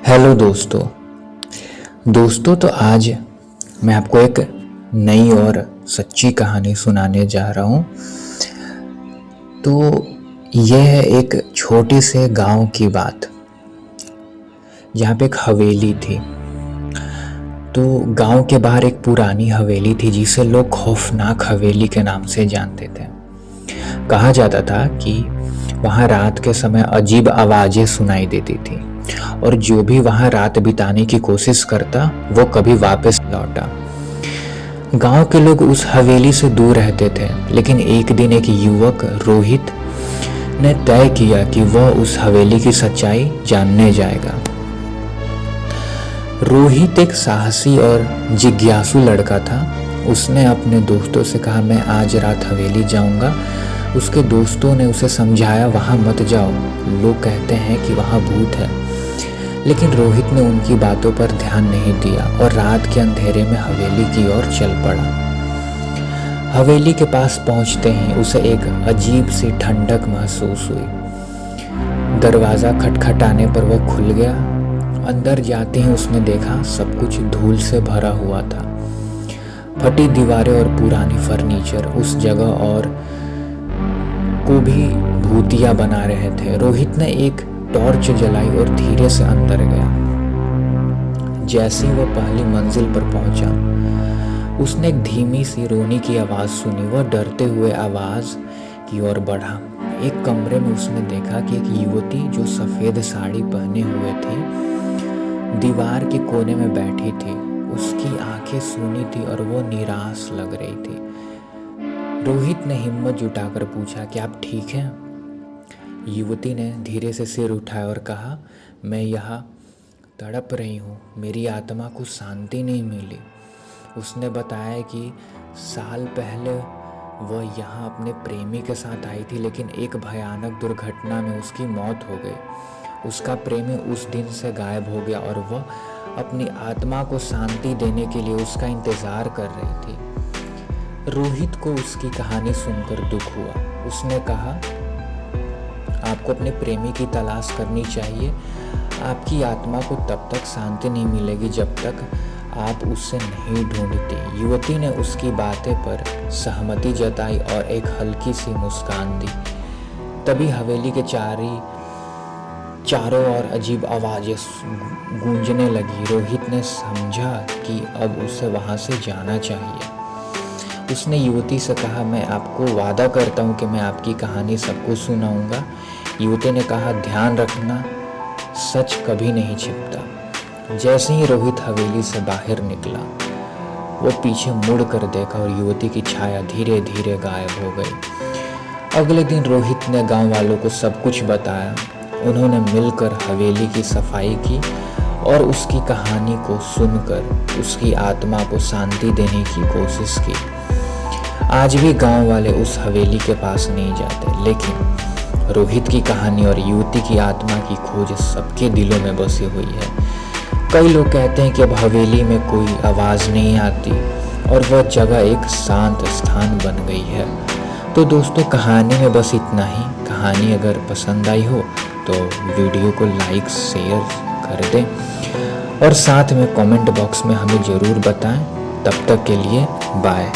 Hello दोस्तों तो आज मैं आपको एक नई और सच्ची कहानी सुनाने जा रहा हूँ। तो यह है एक छोटे से गांव की बात, जहाँ पे एक हवेली थी। तो गांव के बाहर एक पुरानी हवेली थी जिसे लोग खौफनाक हवेली के नाम से जानते थे। कहा जाता था कि वहाँ रात के समय अजीब आवाज़ें सुनाई देती थी और जो भी वहाँ रात बिताने की कोशिश करता वो कभी वापस लौटा। गांव के लोग उस हवेली से दूर रहते थे, लेकिन एक दिन एक युवक रोहित ने तय किया कि वह उस हवेली की सच्चाई जानने जाएगा। रोहित एक साहसी और जिज्ञासु लड़का था। उसने अपने दोस्तों से कहा, मैं आज रात हवेली जाऊंगा। उसके दोस्तों ने उसे समझाया, वहां मत जाओ, लोग कहते हैं कि वहां भूत है। लेकिन रोहित ने उनकी बातों पर ध्यान नहीं दिया और रात के अंधेरे में हवेली की ओर चल पड़ा। हवेली के पास पहुंचते ही उसे एक अजीब सी ठंडक महसूस हुई। दरवाजा खटखटाने पर वह खुल गया। अंदर जाते ही उसने देखा सब कुछ धूल से भरा हुआ था। फटी दीवारें और पुरानी फर्नीचर उस जगह और को भी भूतिया बना रहे थे। रोहित ने एक टॉर्च जलाई और धीरे से अंदर गया। जैसे ही वह पहली मंजिल पर पहुंचा, उसने एक धीमी सी रोने की आवाज सुनी। वह डरते हुए आवाज की ओर बढ़ा। एक कमरे में उसने देखा कि एक युवती जो सफेद साड़ी पहने हुए थी दीवार के कोने में बैठी थी। उसकी आंखें सूनी थी और वो निराश लग रही थी। रोहित ने हिम्मत जुटाकर पूछा, क्या आप ठीक हैं? युवती ने धीरे से सिर उठाया और कहा, मैं यहाँ तड़प रही हूँ, मेरी आत्मा को शांति नहीं मिली। उसने बताया कि साल पहले वह यहाँ अपने प्रेमी के साथ आई थी, लेकिन एक भयानक दुर्घटना में उसकी मौत हो गई। उसका प्रेमी उस दिन से गायब हो गया और वह अपनी आत्मा को शांति देने के लिए उसका इंतज़ार कर रही थी। रोहित को उसकी कहानी सुनकर दुख हुआ। उसने कहा, आपको अपने प्रेमी की तलाश करनी चाहिए। आपकी आत्मा को तब तक शांति नहीं मिलेगी जब तक आप उसे नहीं ढूंढते। युवती ने उसकी बातें पर सहमति जताई और एक हल्की सी मुस्कान दी। तभी हवेली के चारों ओर अजीब आवाजें गूंजने लगी। रोहित ने समझा कि अब उसे वहां से जाना चाहिए। उसने युवती से कहा, मैं आपको वादा करता हूँ कि मैं आपकी कहानी सबको सुनाऊंगा। युवती ने कहा, ध्यान रखना, सच कभी नहीं छिपता। जैसे ही रोहित हवेली से बाहर निकला, वो पीछे मुड़ कर देखा और युवती की छाया धीरे धीरे गायब हो गई। अगले दिन रोहित ने गांव वालों को सब कुछ बताया। उन्होंने मिलकर हवेली की सफाई की और उसकी कहानी को सुनकर उसकी आत्मा को शांति देने की कोशिश की। आज भी गांव वाले उस हवेली के पास नहीं जाते, लेकिन रोहित की कहानी और युवती की आत्मा की खोज सबके दिलों में बसी हुई है। कई लोग कहते हैं कि अब हवेली में कोई आवाज़ नहीं आती और वह जगह एक शांत स्थान बन गई है। तो दोस्तों, कहानी में बस इतना ही। कहानी अगर पसंद आई हो तो वीडियो को लाइक शेयर कर दें और साथ में कमेंट बॉक्स में हमें ज़रूर बताएं। तब तक के लिए बाय।